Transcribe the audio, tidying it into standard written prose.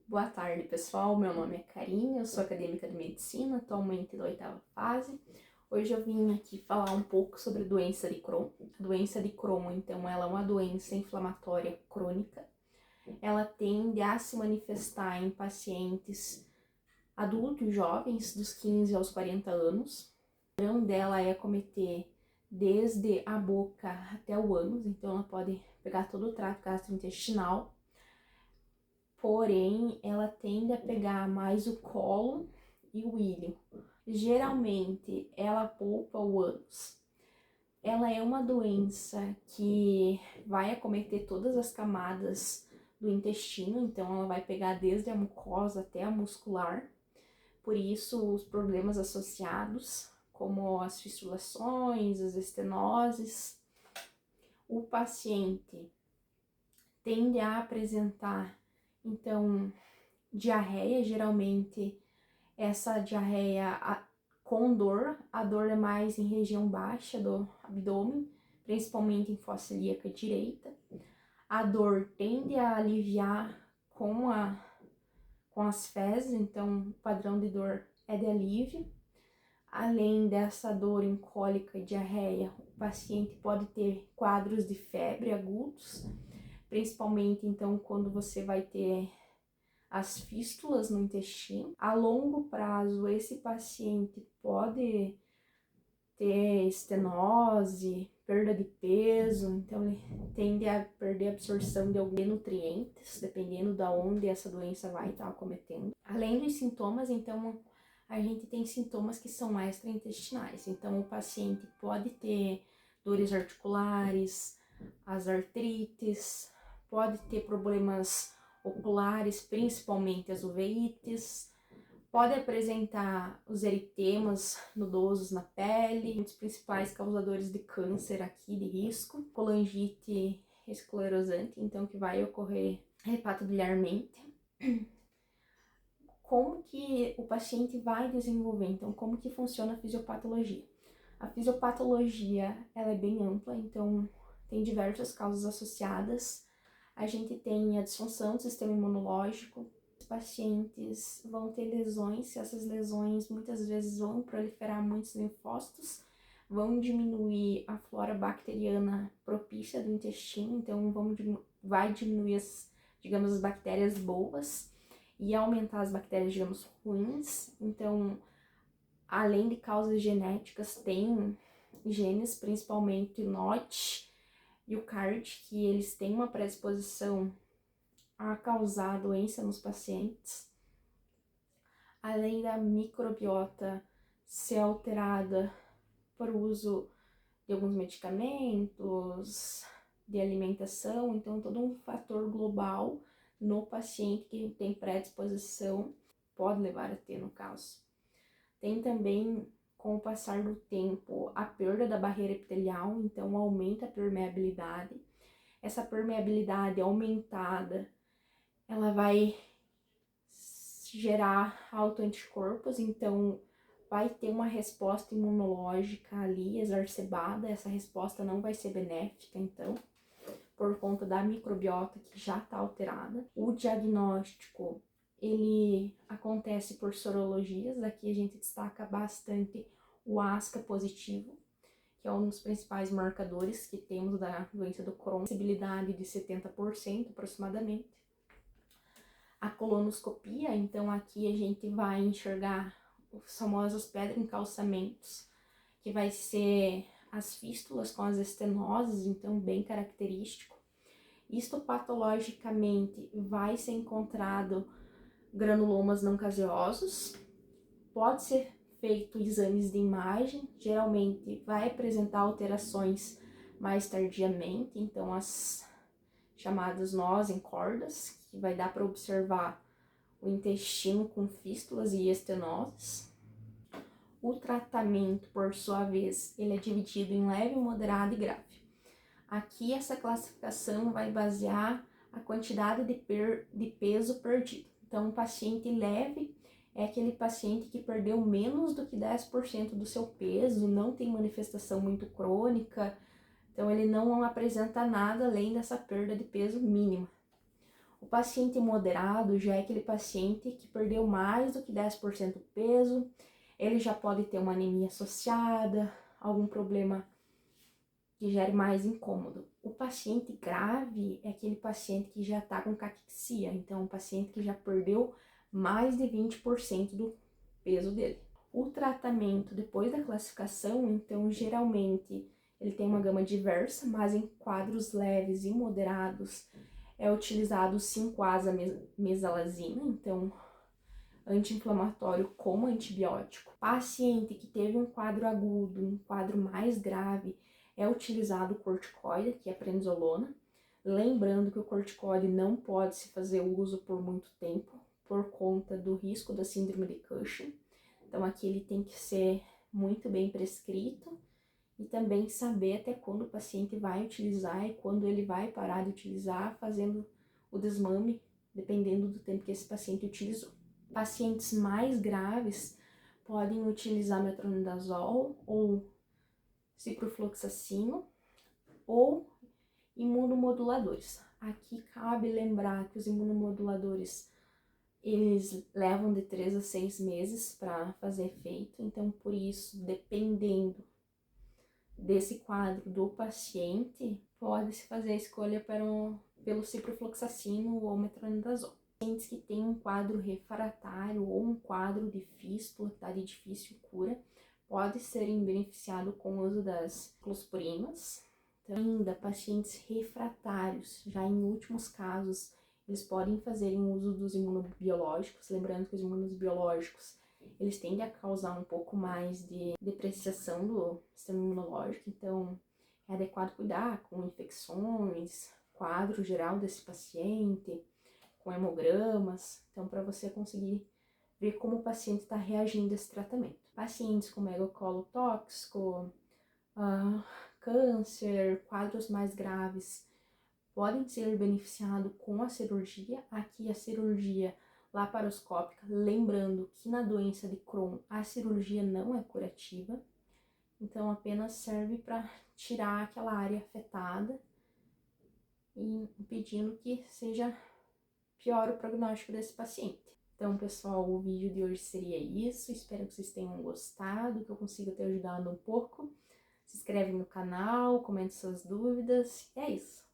Boa tarde, pessoal. Meu nome é Karine, eu sou acadêmica de medicina, atualmente da 8ª fase. Hoje eu vim aqui falar um pouco sobre a doença de Crohn. A doença de Crohn, então, ela é uma doença inflamatória crônica. Ela tende a se manifestar em pacientes adultos jovens, dos 15 aos 40 anos. O padrão dela é acometer desde a boca até o ânus, então ela pode pegar todo o trato gastrointestinal. Porém, ela tende a pegar mais o colo e o ilho. Geralmente, ela poupa o ânus. Ela é uma doença que vai acometer todas as camadas do intestino, então ela vai pegar desde a mucosa até a muscular. Por isso, os problemas associados, como as fistulações, as estenoses. O paciente tende a apresentar, então, diarreia, geralmente essa diarreia com dor, a dor é mais em região baixa do abdômen, principalmente em fossa ilíaca direita. A dor tende a aliviar com as fezes, então o padrão de dor é de alívio. Além dessa dor em cólica e diarreia, o paciente pode ter quadros de febre agudos, principalmente então quando você vai ter as fístulas no intestino. A longo prazo, esse paciente pode ter estenose, perda de peso, então ele tende a perder a absorção de alguns nutrientes, dependendo de onde essa doença vai estar acometendo. Além dos sintomas, então, a gente tem sintomas que são extraintestinais. Então, o paciente pode ter dores articulares, as artrites, pode ter problemas oculares, principalmente as uveites, pode apresentar os eritemas nodosos na pele, um dos principais causadores de câncer aqui de risco, colangite esclerosante, então que vai ocorrer hepatobiliarmente. Como que o paciente vai desenvolver? Então, como que funciona a fisiopatologia? A fisiopatologia, ela é bem ampla, então tem diversas causas associadas. A gente tem a disfunção do sistema imunológico. Os pacientes vão ter lesões, se essas lesões muitas vezes vão proliferar muitos linfócitos, vão diminuir a flora bacteriana propícia do intestino, então vai diminuir as bactérias boas e aumentar as bactérias, ruins. Então, além de causas genéticas, tem genes, principalmente o NOT e o CARD, que eles têm uma predisposição a causar doença nos pacientes. Além da microbiota ser alterada por uso de alguns medicamentos, de alimentação, então todo um fator global no paciente que tem predisposição pode levar a ter, no caso. Tem também, com o passar do tempo, a perda da barreira epitelial, então aumenta a permeabilidade. Essa permeabilidade aumentada, ela vai gerar autoanticorpos, então vai ter uma resposta imunológica ali exacerbada, essa resposta não vai ser benéfica, então, por conta da microbiota que já está alterada. O diagnóstico, ele acontece por sorologias, aqui a gente destaca bastante o ASCA positivo, que é um dos principais marcadores que temos da doença do Crohn, sensibilidade de 70% aproximadamente. A colonoscopia, então aqui a gente vai enxergar os famosos pedra-encalçamentos, que vai ser as fístulas com as estenoses, então bem característico. Histopatologicamente vai ser encontrado granulomas não caseosos, pode ser feito exames de imagem, geralmente vai apresentar alterações mais tardiamente, então as chamadas nós em cordas, que vai dar para observar o intestino com fístulas e estenoses. O tratamento, por sua vez, ele é dividido em leve, moderado e grave. Aqui essa classificação vai basear a quantidade de peso perdido. Então, um paciente leve é aquele paciente que perdeu menos do que 10% do seu peso, não tem manifestação muito crônica, então ele não apresenta nada além dessa perda de peso mínima. O paciente moderado já é aquele paciente que perdeu mais do que 10% do peso, ele já pode ter uma anemia associada, algum problema que gere mais incômodo. O paciente grave é aquele paciente que já está com caquexia, então um paciente que já perdeu mais de 20% do peso dele. O tratamento depois da classificação, então geralmente ele tem uma gama diversa, mas em quadros leves e moderados é utilizado 5-asa-mesalazina, então anti-inflamatório como antibiótico. Paciente que teve um quadro agudo, um quadro mais grave, é utilizado o corticoide, que é a prednisolona. Lembrando que o corticoide não pode se fazer uso por muito tempo, por conta do risco da síndrome de Cushing. Então aqui ele tem que ser muito bem prescrito e também saber até quando o paciente vai utilizar e quando ele vai parar de utilizar, fazendo o desmame, dependendo do tempo que esse paciente utilizou. Pacientes mais graves podem utilizar metronidazol ou ciprofloxacino ou imunomoduladores. Aqui cabe lembrar que os imunomoduladores eles levam de 3 a 6 meses para fazer efeito, então por isso, dependendo desse quadro do paciente, pode-se fazer a escolha pelo ciprofloxacino ou metronidazol. Pacientes que têm um quadro refratário ou um quadro de fístula, que está de difícil cura, pode serem beneficiados com o uso das closporinas. Então, ainda pacientes refratários, já em últimos casos, eles podem fazer uso dos imunobiológicos, lembrando que os imunobiológicos eles tendem a causar um pouco mais de depreciação do sistema imunológico, então é adequado cuidar com infecções, quadro geral desse paciente, com hemogramas, então para você conseguir ver como o paciente está reagindo a esse tratamento. Pacientes com megacolo tóxico, câncer, quadros mais graves, podem ser beneficiados com a cirurgia. Aqui a cirurgia laparoscópica, lembrando que na doença de Crohn a cirurgia não é curativa, então apenas serve para tirar aquela área afetada e impedindo que seja pior o prognóstico desse paciente. Então, pessoal, o vídeo de hoje seria isso. Espero que vocês tenham gostado, que eu consiga ter ajudado um pouco. Se inscreve no canal, comente suas dúvidas. E é isso.